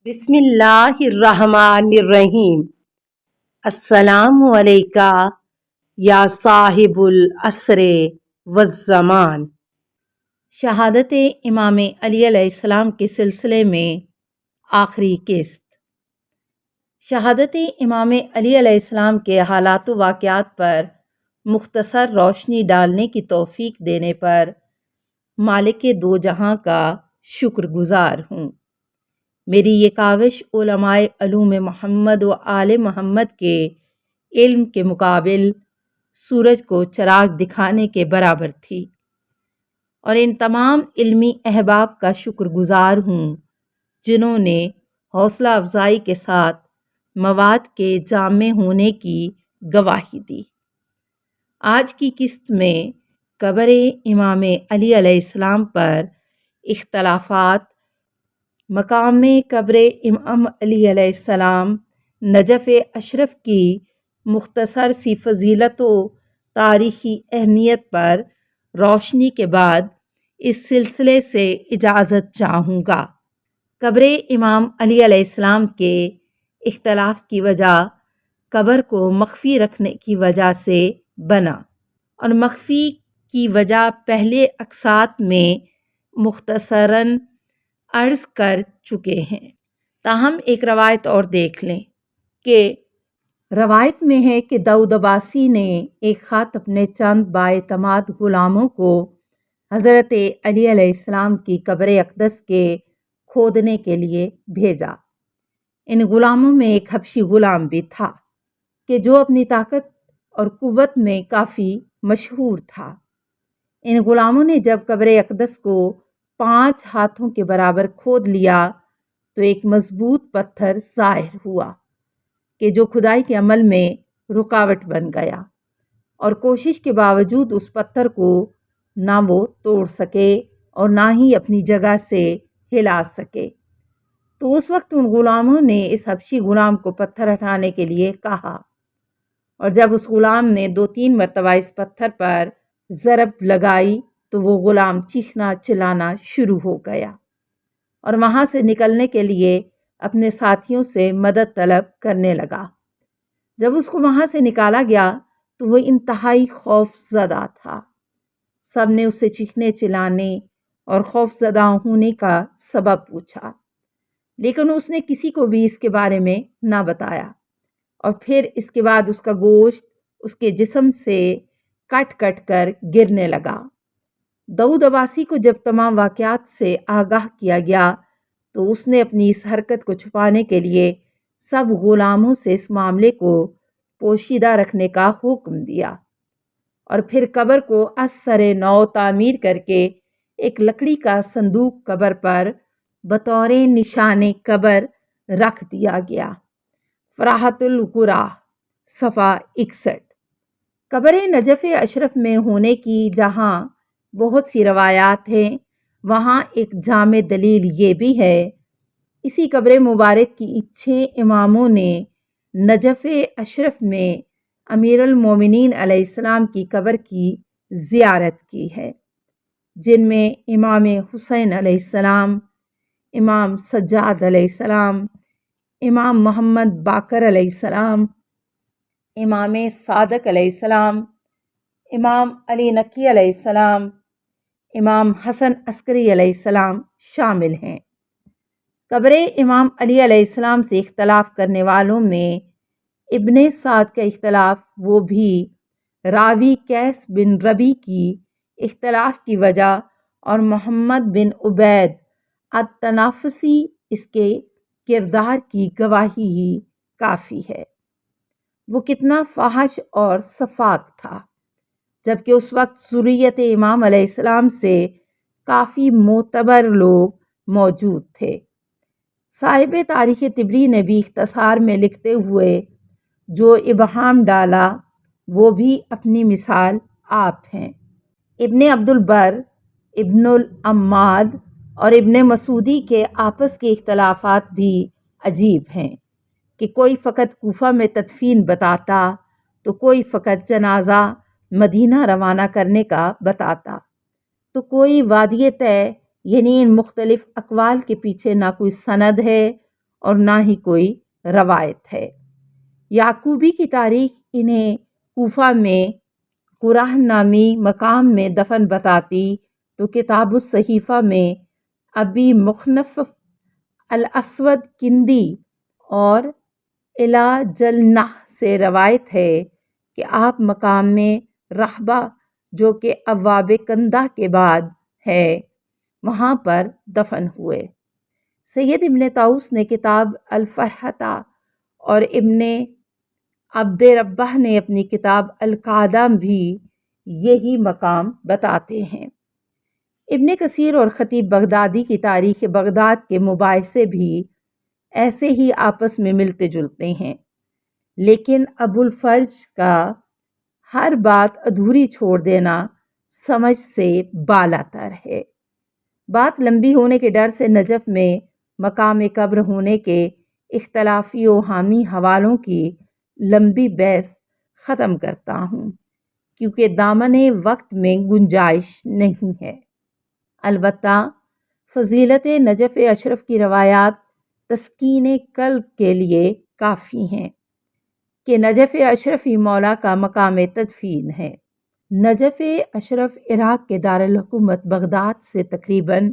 بسم اللہ الرحمن الرحیم۔ السلام علیکہ یا صاحب العصر والزمان۔ شہادت امام علی علیہ السلام کے سلسلے میں آخری قسط۔ شہادت امام علی علیہ السلام کے حالات و واقعات پر مختصر روشنی ڈالنے کی توفیق دینے پر مالک دو جہاں کا شکر گزار ہوں۔ میری یہ کاوش علماء علوم محمد و آل محمد کے علم کے مقابل سورج کو چراغ دکھانے کے برابر تھی، اور ان تمام علمی احباب کا شکر گزار ہوں جنہوں نے حوصلہ افزائی کے ساتھ مواد کے جامع ہونے کی گواہی دی۔ آج کی قسط میں قبر امام علی علیہ السلام پر اختلافات، مقام قبر امام علی علیہ السلام، نجف اشرف کی مختصر سی فضیلت و تاریخی اہمیت پر روشنی کے بعد اس سلسلے سے اجازت چاہوں گا۔ قبر امام علی علیہ السلام کے اختلاف کی وجہ قبر کو مخفی رکھنے کی وجہ سے بنا، اور مخفی کی وجہ پہلے اقساط میں مختصراً عرض کر چکے ہیں۔ تاہم ایک روایت اور دیکھ لیں کہ روایت میں ہے کہ داؤد عباسی نے ایک خط اپنے چند بااعتماد غلاموں کو حضرت علی علیہ السلام کی قبر اقدس کے کھودنے کے لیے بھیجا۔ ان غلاموں میں ایک حبشی غلام بھی تھا کہ جو اپنی طاقت اور قوت میں کافی مشہور تھا۔ ان غلاموں نے جب قبر اقدس کو 5 ہاتھوں کے برابر کھود لیا تو ایک مضبوط پتھر ظاہر ہوا کہ جو کھدائی کے عمل میں رکاوٹ بن گیا، اور کوشش کے باوجود اس پتھر کو نہ وہ توڑ سکے اور نہ ہی اپنی جگہ سے ہلا سکے۔ تو اس وقت ان غلاموں نے اس حبشی غلام کو پتھر ہٹانے کے لیے کہا، اور جب اس غلام نے 2-3 مرتبہ اس پتھر پر ضرب لگائی تو وہ غلام چیخنا چلانا شروع ہو گیا، اور وہاں سے نکلنے کے لیے اپنے ساتھیوں سے مدد طلب کرنے لگا۔ جب اس کو وہاں سے نکالا گیا تو وہ انتہائی خوف زدہ تھا۔ سب نے اس سے چیخنے چلانے اور خوف زدہ ہونے کا سبب پوچھا، لیکن اس نے کسی کو بھی اس کے بارے میں نہ بتایا، اور پھر اس کے بعد اس کا گوشت اس کے جسم سے کٹ کٹ کر گرنے لگا۔ داؤد عباسی کو جب تمام واقعات سے آگاہ کیا گیا تو اس نے اپنی اس حرکت کو چھپانے کے لیے سب غلاموں سے اس معاملے کو پوشیدہ رکھنے کا حکم دیا، اور پھر قبر کو از سر نو تعمیر کر کے ایک لکڑی کا صندوق قبر پر بطور نشان قبر رکھ دیا گیا۔ فراحت الغرا، صفحہ 61۔ قبر نجف اشرف میں ہونے کی جہاں بہت سی روایات ہیں، وہاں ایک جامع دلیل یہ بھی ہے۔ اسی قبر مبارک کی 6 اماموں نے نجف اشرف میں امیر المومنین علیہ السلام کی قبر کی زیارت کی ہے، جن میں امام حسین علیہ السلام، امام سجاد علیہ السلام، امام محمد باقر علیہ السلام، امام صادق علیہ السلام، امام علی نقی علیہ السلام، امام حسن عسکری علیہ السلام شامل ہیں۔ قبر امام علی علیہ السلام سے اختلاف کرنے والوں میں ابن سعد کا اختلاف، وہ بھی راوی قیس بن ربیع کی اختلاف کی وجہ، اور محمد بن عبید التنافسی اس کے کردار کی گواہی ہی کافی ہے۔ وہ کتنا فاحش اور سفاک تھا، جبکہ اس وقت ذریت امام علیہ السلام سے کافی معتبر لوگ موجود تھے۔ صاحب تاریخ طبری نے بھی اختصار میں لکھتے ہوئے جو ابہام ڈالا وہ بھی اپنی مثال آپ ہیں۔ ابن عبد البر، ابن العماد اور ابن مسعودی کے آپس کے اختلافات بھی عجیب ہیں کہ کوئی فقط کوفہ میں تدفین بتاتا تو کوئی فقط جنازہ مدینہ روانہ کرنے کا بتاتا، تو کوئی وادی طے، یعنی ان مختلف اقوال کے پیچھے نہ کوئی سند ہے اور نہ ہی کوئی روایت ہے۔ یعقوبی کی تاریخ انہیں کوفہ میں قراہ نامی مقام میں دفن بتاتی تو کتاب الصحیفہ میں ابی مخنف الاسود کندی اور الہ جلنہ سے روایت ہے کہ آپ مقام میں رحبہ جو کہ ابواب کندہ کے بعد ہے وہاں پر دفن ہوئے۔ سید ابن طاؤس نے کتاب الفرحتہ اور ابن عبد ربہ نے اپنی کتاب القعدہ بھی یہی مقام بتاتے ہیں۔ ابن کثیر اور خطیب بغدادی کی تاریخ بغداد کے مباحثے بھی ایسے ہی آپس میں ملتے جلتے ہیں، لیکن ابو الفرج کا ہر بات ادھوری چھوڑ دینا سمجھ سے بالاتر ہے۔ بات لمبی ہونے کے ڈر سے نجف میں مقام قبر ہونے کے اختلافی و حامی حوالوں کی لمبی بحث ختم کرتا ہوں، کیونکہ دامن وقت میں گنجائش نہیں ہے۔ البتہ فضیلت نجف اشرف کی روایات تسکین قلب کے لیے کافی ہیں کہ نجف اشرف ہی مولا کا مقام تدفین ہے۔ نجف اشرف عراق کے دارالحکومت بغداد سے تقریباً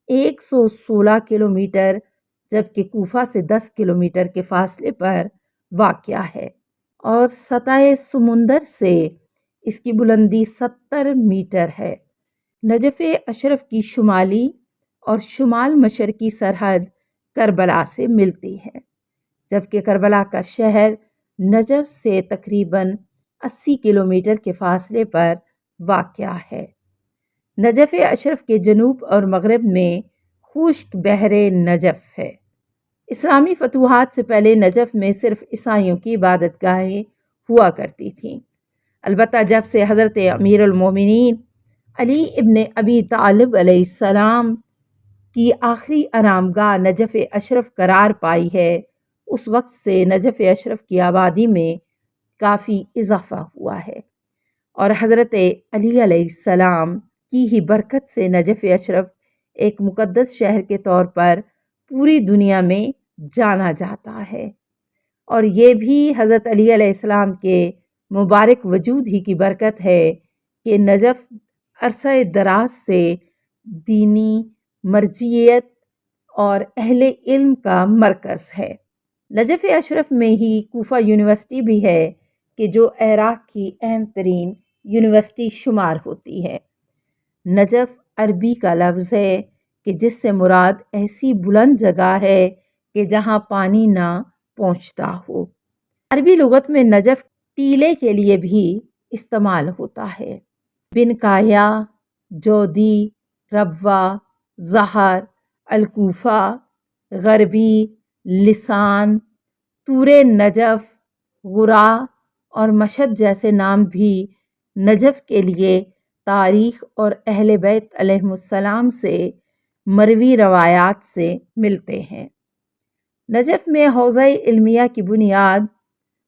116 کلومیٹر جبکہ کوفہ سے 10 کلومیٹر کے فاصلے پر واقع ہے اور سطح سمندر سے اس کی بلندی 70 میٹر ہے۔ نجف اشرف کی شمالی اور شمال مشرقی سرحد کربلا سے ملتی ہے، جبکہ کربلا کا شہر نجف سے تقریباً 80 کلومیٹر کے فاصلے پر واقع ہے۔ نجف اشرف کے جنوب اور مغرب میں خشک بحر نجف ہے۔ اسلامی فتوحات سے پہلے نجف میں صرف عیسائیوں کی عبادت گاہیں ہوا کرتی تھیں، البتہ جب سے حضرت امیر المومنین علی ابن ابی طالب علیہ السلام کی آخری آرام گاہ نجف اشرف قرار پائی ہے، اس وقت سے نجف اشرف کی آبادی میں کافی اضافہ ہوا ہے اور حضرت علی علیہ السلام کی ہی برکت سے نجف اشرف ایک مقدس شہر کے طور پر پوری دنیا میں جانا جاتا ہے، اور یہ بھی حضرت علی علیہ السلام کے مبارک وجود ہی کی برکت ہے کہ نجف عرصہ دراز سے دینی مرجعیت اور اہل علم کا مرکز ہے۔ نجف اشرف میں ہی کوفہ یونیورسٹی بھی ہے کہ جو عراق کی اہم ترین یونیورسٹی شمار ہوتی ہے۔ نجف عربی کا لفظ ہے کہ جس سے مراد ایسی بلند جگہ ہے کہ جہاں پانی نہ پہنچتا ہو۔ عربی لغت میں نجف ٹیلے کے لیے بھی استعمال ہوتا ہے۔ بنکایا، جودی، ربوہ، زہر، الکوفہ، غربی، لسان، طور نجف، غرا اور مشہد جیسے نام بھی نجف کے لیے تاریخ اور اہل بیت علیہم السلام سے مروی روایات سے ملتے ہیں۔ نجف میں حوزہ علمیہ کی بنیاد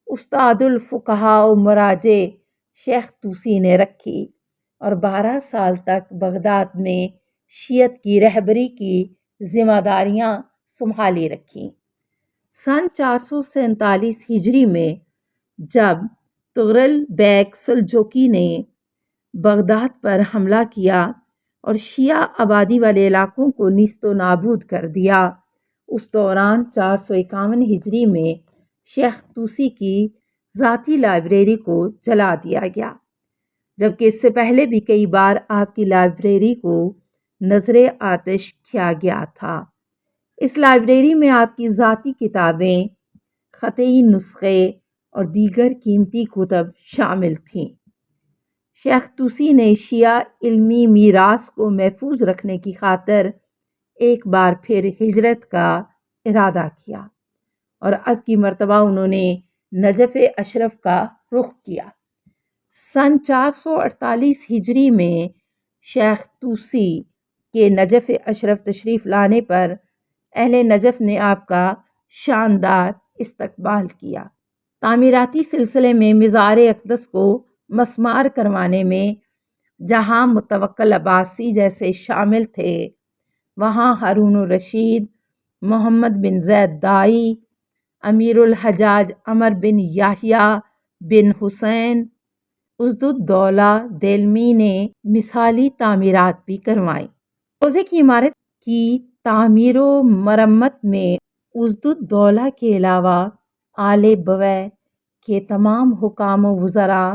استاد الفقہاء و مراجع شیخ طوسی نے رکھی اور 12 سال تک بغداد میں شیعت کی رہبری کی ذمہ داریاں سنبھالی رکھیں۔ سن 447 ہجری میں جب تغرل بیگ سلجوقی نے بغداد پر حملہ کیا اور شیعہ آبادی والے علاقوں کو نیست و نابود کر دیا، اس دوران 451 ہجری میں شیخ طوسی کی ذاتی لائبریری کو جلا دیا گیا، جبکہ اس سے پہلے بھی کئی بار آپ کی لائبریری کو نذر آتش کیا گیا تھا۔ اس لائبریری میں آپ کی ذاتی کتابیں، خطی نسخے اور دیگر قیمتی کتب شامل تھیں۔ شیخ طوسی نے شیعہ علمی میراث کو محفوظ رکھنے کی خاطر ایک بار پھر ہجرت کا ارادہ کیا اور اب کی مرتبہ انہوں نے نجف اشرف کا رخ کیا۔ سن 448 ہجری میں شیخ طوسی کے نجف اشرف تشریف لانے پر اہل نجف نے آپ کا شاندار استقبال کیا۔ تعمیراتی سلسلے میں مزار اقدس کو مسمار کروانے میں جہاں متوکل عباسی جیسے شامل تھے، وہاں ہارون الرشید، محمد بن زید دائی، امیر الحجاج عمر بن یحییٰ بن حسین عزالدولہ دہلوی نے مثالی تعمیرات بھی کروائیں۔ روضے کی عمارت کی تعمیر و مرمت میں عزالدولہ کے علاوہ آل بویہ کے تمام حکام و وزراء،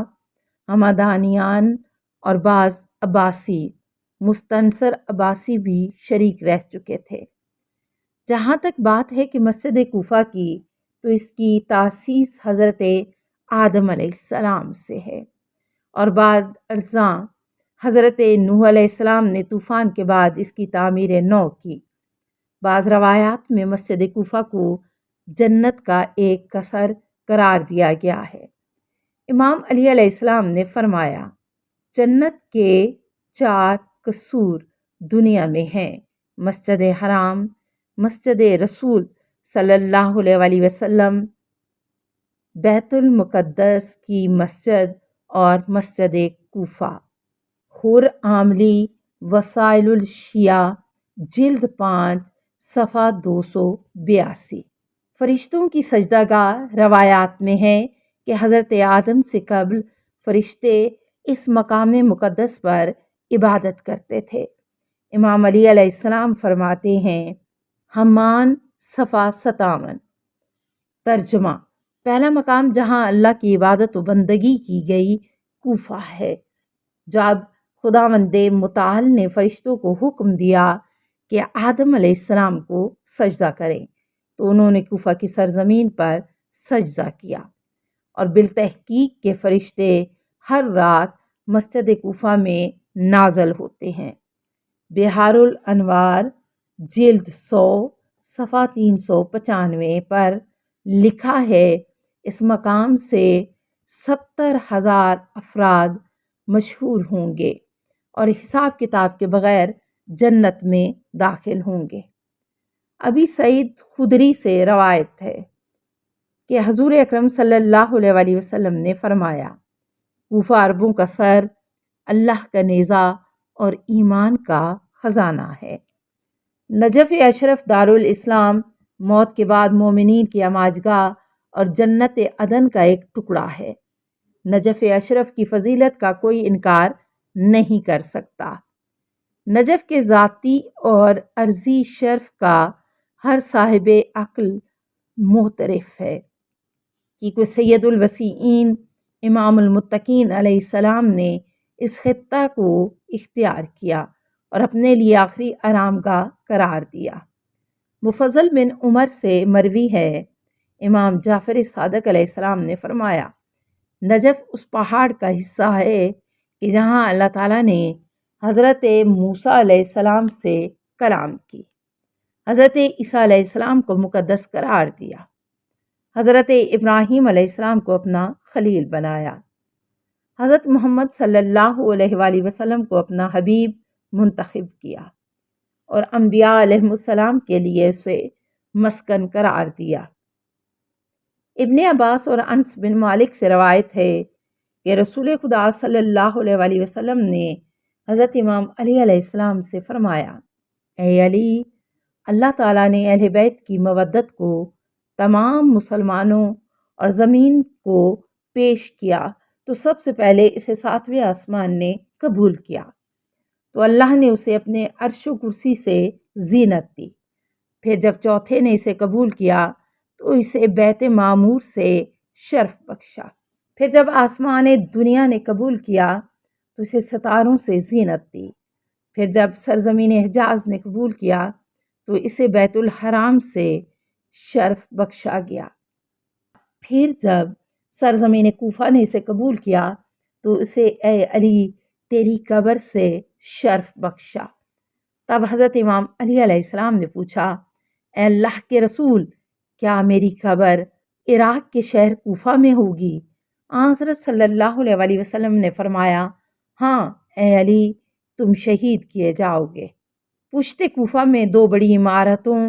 ہمدانیان اور بعض عباسی مستنصر عباسی بھی شریک رہ چکے تھے۔ جہاں تک بات ہے کہ مسجد کوفہ کی، تو اس کی تاسیس حضرت آدم علیہ السلام سے ہے، اور بعض ارزاں حضرت نوح علیہ السلام نے طوفان کے بعد اس کی تعمیر نو کی۔ بعض روایات میں مسجد کوفہ کو جنت کا ایک قصر قرار دیا گیا ہے۔ امام علی علیہ السلام نے فرمایا، جنت کے 4 قصور دنیا میں ہیں: مسجد حرام، مسجد رسول صلی اللہ علیہ وسلم، بیت المقدس کی مسجد اور مسجد کوفہ۔ حور عاملی، وسائل الشیعہ، جلد 5، صفحہ 282۔ فرشتوں کی سجدہ گاہ، روایات میں ہے کہ حضرت آدم سے قبل فرشتے اس مقام مقدس پر عبادت کرتے تھے۔ امام علی علیہ السلام فرماتے ہیں، حمان، صفحہ 57۔ ترجمہ: پہلا مقام جہاں اللہ کی عبادت و بندگی کی گئی کوفہ ہے۔ جب خداوند متعال نے فرشتوں کو حکم دیا کہ آدم علیہ السلام کو سجدہ کریں، تو انہوں نے کوفہ کی سرزمین پر سجدہ کیا، اور بالتحقیق کے فرشتے ہر رات مسجد کوفہ میں نازل ہوتے ہیں۔ بحار الانوار، جلد 100، صفحہ 395 پر لکھا ہے، اس مقام سے 70,000 افراد مشہور ہوں گے اور حساب کتاب کے بغیر جنت میں داخل ہوں گے۔ ابی سعید خدری سے روایت ہے کہ حضور اکرم صلی اللہ علیہ وسلم نے فرمایا، کوفہ عربوں کا سر، اللہ کا نیزہ اور ایمان کا خزانہ ہے۔ نجف اشرف دارالاسلام موت کے بعد مومنین کی آماجگاہ اور جنت عدن کا ایک ٹکڑا ہے۔ نجف اشرف کی فضیلت کا کوئی انکار نہیں کر سکتا۔ نجف کے ذاتی اور عرضی شرف کا ہر صاحب عقل معترف ہے، کیونکہ سید الوسیعین امام المتقین علیہ السلام نے اس خطہ کو اختیار کیا اور اپنے لیے آخری آرام گاہ قرار دیا۔ مفضل بن عمر سے مروی ہے، امام جعفر صادق علیہ السلام نے فرمایا، نجف اس پہاڑ کا حصہ ہے کہ جہاں اللہ تعالیٰ نے حضرت موسیٰ علیہ السلام سے کلام کی، حضرت عیسیٰ علیہ السلام کو مقدس قرار دیا، حضرت ابراہیم علیہ السلام کو اپنا خلیل بنایا، حضرت محمد صلی اللہ علیہ وآلہ وسلم کو اپنا حبیب منتخب کیا، اور انبیاء علیہ السلام کے لیے اسے مسکن قرار دیا۔ ابن عباس اور انس بن مالک سے روایت ہے کہ رسول خدا صلی اللہ علیہ وآلہ وسلم نے حضرت امام علی علیہ السلام سے فرمایا، اے علی، اللہ تعالیٰ نے اہل بیت کی مودت کو تمام مسلمانوں اور زمین کو پیش کیا تو سب سے پہلے اسے 7ویں آسمان نے قبول کیا، تو اللہ نے اسے اپنے عرش و کرسی سے زینت دی۔ پھر جب چوتھے نے اسے قبول کیا تو اسے بیت معمور سے شرف بخشا۔ پھر جب آسمان دنیا نے قبول کیا تو اسے ستاروں سے زینت دی۔ پھر جب سرزمین حجاز نے قبول کیا تو اسے بیت الحرام سے شرف بخشا گیا۔ پھر جب سرزمین کوفہ نے اسے قبول کیا تو اسے اے علی تیری قبر سے شرف بخشا۔ تب حضرت امام علی علیہ السلام نے پوچھا، اے اللہ کے رسول، کیا میری قبر عراق کے شہر کوفہ میں ہوگی؟ حضرت صلی اللہ علیہ وآلہ وسلم نے فرمایا، ہاں اے علی، تم شہید کیے جاؤ گے۔ پشت کوفہ میں 2 بڑی عمارتوں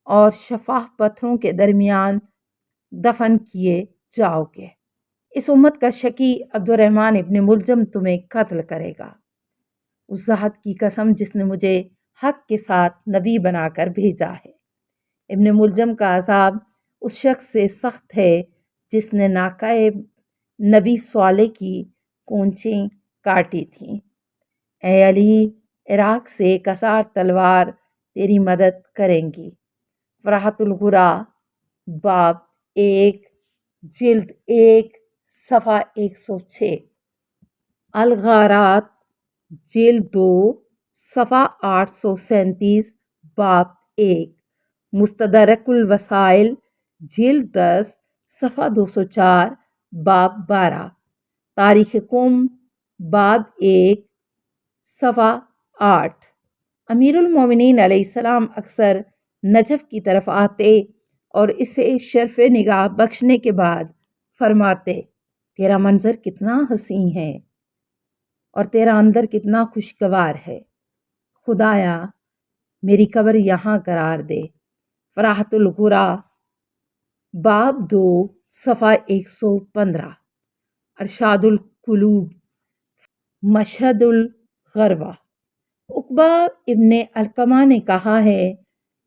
اور شفاف پتھروں کے درمیان دفن کیے جاؤ گے۔ اس امت کا شقی عبد الرحمن ابن ملجم تمہیں قتل کرے گا۔ اس ذات کی قسم جس نے مجھے حق کے ساتھ نبی بنا کر بھیجا ہے، ابن ملجم کا عذاب اس شخص سے سخت ہے جس نے ناکہ نبی صالح کی کونچیں کاٹی تھیں۔ اے علی، عراق سے ایک ہزار تلوار تیری مدد کریں گی۔ فرحت الغرا باب 1 جلد 1 صفحہ 106۔ الغارات جلد 2 صفحہ 837 باب 1۔ مستدرک الوسائل جلد 10 صفحہ 204 باب 12۔ تاریخ قم باب 1 صفحہ 8۔ امیر المومنین علیہ السلام اکثر نجف کی طرف آتے اور اسے شرف نگاہ بخشنے کے بعد فرماتے، تیرا منظر کتنا حسین ہے اور تیرا اندر کتنا خوشگوار ہے، خدایا میری قبر یہاں قرار دے۔ فرحت الغرا باب 2 صفحہ 115۔ ارشاد القلوب مشہد الغربہ۔ عقبہ ابن علقمہ نے کہا ہے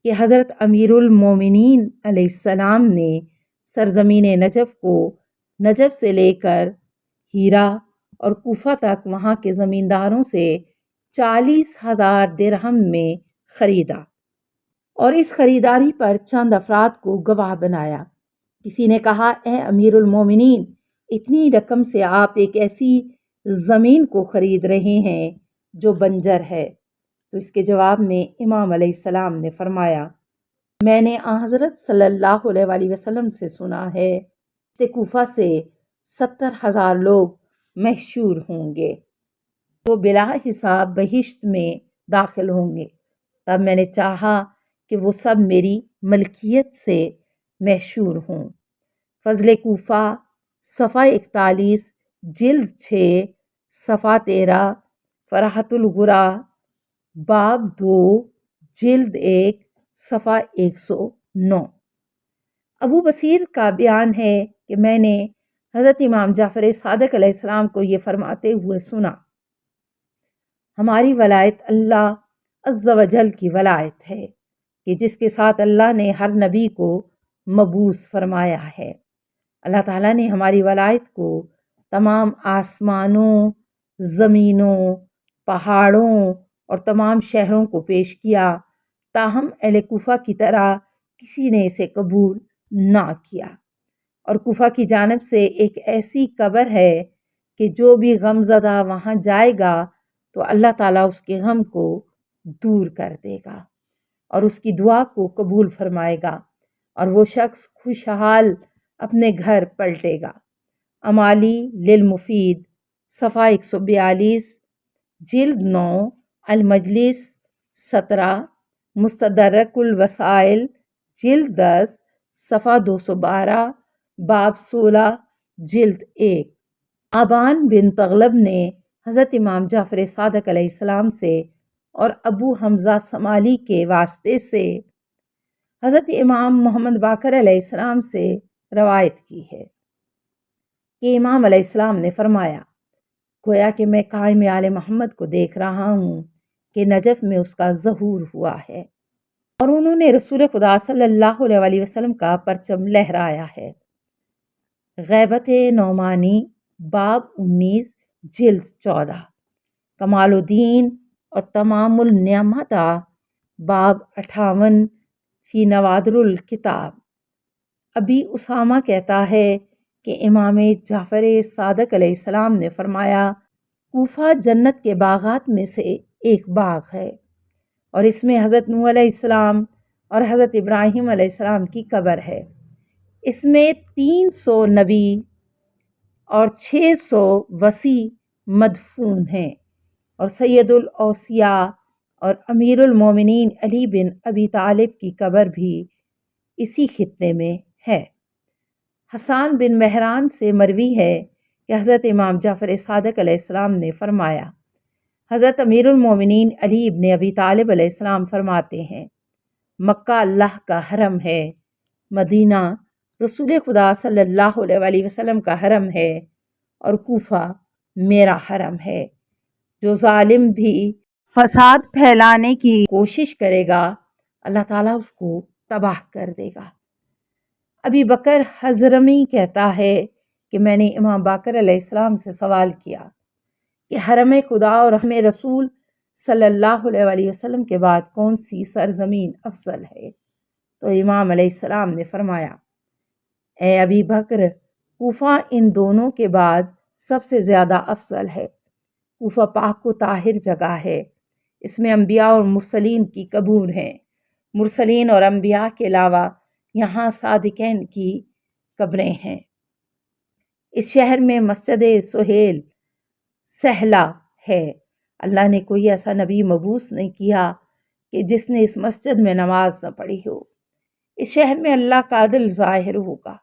کہ حضرت امیر المومنین علیہ السلام نے سرزمین نجف کو نجف سے لے کر ہیرا اور کوفہ تک وہاں کے زمینداروں سے 40,000 درہم میں خریدا اور اس خریداری پر چند افراد کو گواہ بنایا۔ کسی نے کہا، اے امیر المومنین، اتنی رقم سے آپ ایک ایسی زمین کو خرید رہے ہیں جو بنجر ہے؟ تو اس کے جواب میں امام علیہ السلام نے فرمایا، میں نے حضرت صلی اللہ علیہ وآلہ وسلم سے سنا ہے کہ کوفہ سے 70,000 لوگ محشور ہوں گے تو بلا حساب بہشت میں داخل ہوں گے۔ تب میں نے چاہا کہ وہ سب میری ملکیت سے محشور ہوں۔ فضل کوفہ صفحہ 41 جلد 6 صفحہ 13۔ فرحت الغرا باب 2 جلد 1 صفحہ 109۔ ابو بصیر کا بیان ہے کہ میں نے حضرت امام جعفر صادق علیہ السلام کو یہ فرماتے ہوئے سنا، ہماری ولایت اللہ عز و جل کی ولایت ہے کہ جس کے ساتھ اللہ نے ہر نبی کو مبعوث فرمایا ہے۔ اللہ تعالیٰ نے ہماری ولایت کو تمام آسمانوں، زمینوں، پہاڑوں اور تمام شہروں کو پیش کیا، تاہم اہل کوفہ کی طرح کسی نے اسے قبول نہ کیا۔ اور کوفہ کی جانب سے ایک ایسی قبر ہے کہ جو بھی غم زدہ وہاں جائے گا تو اللہ تعالیٰ اس کے غم کو دور کر دے گا اور اس کی دعا کو قبول فرمائے گا اور وہ شخص خوشحال اپنے گھر پلٹے گا۔ امالی للمفید صفحہ 142 جلد 9 المجلس 17۔ مستدرک الوسائل جلد 10 صفحہ 212 باب 16 جلد 1۔ آبان بن تغلب نے حضرت امام جعفر صادق علیہ السلام سے اور ابو حمزہ سمالی کے واسطے سے حضرت امام محمد باقر علیہ السلام سے روایت کی ہے کہ امام علیہ السلام نے فرمایا، گویا کہ میں قائم آل محمد کو دیکھ رہا ہوں کہ نجف میں اس کا ظہور ہوا ہے اور انہوں نے رسول خدا صلی اللہ علیہ وآلہ وسلم کا پرچم لہرایا ہے۔ غیبت نعمانی باب 19 جلد 14۔ کمال الدین اور تمام النعمت باب 58 فی نوادر الکتاب۔ ابی اسامہ کہتا ہے کہ امام جعفر صادق علیہ السلام نے فرمایا، کوفہ جنت کے باغات میں سے ایک باغ ہے اور اس میں حضرت نوح علیہ السلام اور حضرت ابراہیم علیہ السلام کی قبر ہے۔ اس میں 300 نبی اور 600 وصی مدفون ہیں اور سید الاوصیاء اور امیر المومنین علی بن ابی طالب کی قبر بھی اسی خطے میں ہے۔ حسان بن مہران سے مروی ہے کہ حضرت امام جعفر صادق علیہ السلام نے فرمایا، حضرت امیر المومنین علی بن ابی طالب علیہ السلام فرماتے ہیں، مکہ اللہ کا حرم ہے، مدینہ رسول خدا صلی اللہ علیہ وآلہ وسلم کا حرم ہے اور کوفہ میرا حرم ہے۔ جو ظالم بھی فساد پھیلانے کی کوشش کرے گا اللہ تعالیٰ اس کو تباہ کر دے گا۔ ابی بکر حضرمی کہتا ہے کہ میں نے امام باقر علیہ السلام سے سوال کیا کہ حرم خدا اور حرم رسول صلی اللہ علیہ وآلہ وسلم کے بعد کون سی سرزمین افضل ہے؟ تو امام علیہ السلام نے فرمایا، اے ابی بکر، کوفہ ان دونوں کے بعد سب سے زیادہ افضل ہے۔ کوفہ پاک و طاہر جگہ ہے، اس میں انبیاء اور مرسلین کی قبور ہیں۔ مرسلین اور انبیاء کے علاوہ یہاں صادقین کی قبریں ہیں۔ اس شہر میں مسجد سہیل سہلہ ہے۔ اللہ نے کوئی ایسا نبی مبعوث نہیں کیا کہ جس نے اس مسجد میں نماز نہ پڑھی ہو۔ اس شہر میں اللہ کا عدل ظاہر ہوگا،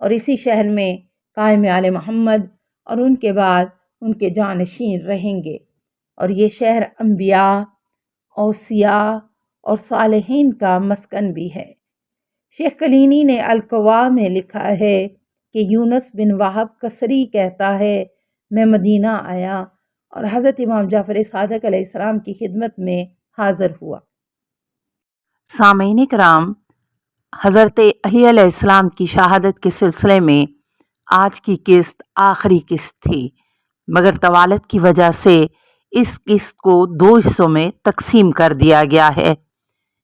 اور اسی شہر میں قائم آل محمد اور ان کے بعد ان کے جانشین رہیں گے، اور یہ شہر انبیاء، اوصیاء اور صالحین کا مسکن بھی ہے۔ شیخ کلینی نے القوا میں لکھا ہے کہ یونس بن وہب کسری کہتا ہے، میں مدینہ آیا اور حضرت امام جعفر صادق علیہ السلام کی خدمت میں حاضر ہوا۔ سامعین کرام، حضرت علی علیہ السلام کی شہادت کے سلسلے میں آج کی قسط آخری قسط تھی، مگر طوالت کی وجہ سے اس قسط کو 2 حصوں میں تقسیم کر دیا گیا ہے۔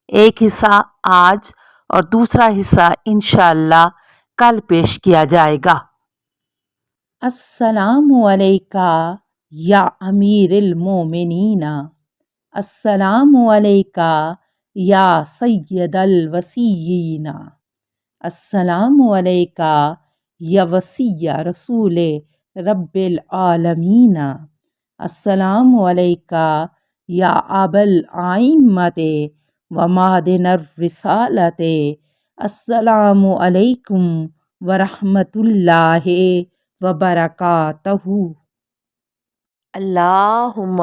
ایک حصہ آج اور دوسرا حصہ انشاءاللہ کل پیش کیا جائے گا۔ السلام علیکہ یا امیر المومنین، السلام علیکہ یا سید الوصیین، السلام علیکہ یا وصی رسول رب العالمین، السلام علیکہ یا ابا الائمۃ و معدن الرسالۃ، السلام علیکم ورحمۃ اللہ وبرکاتہ۔ اللہم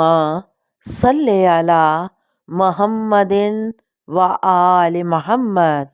صلی علی محمد و آل محمد۔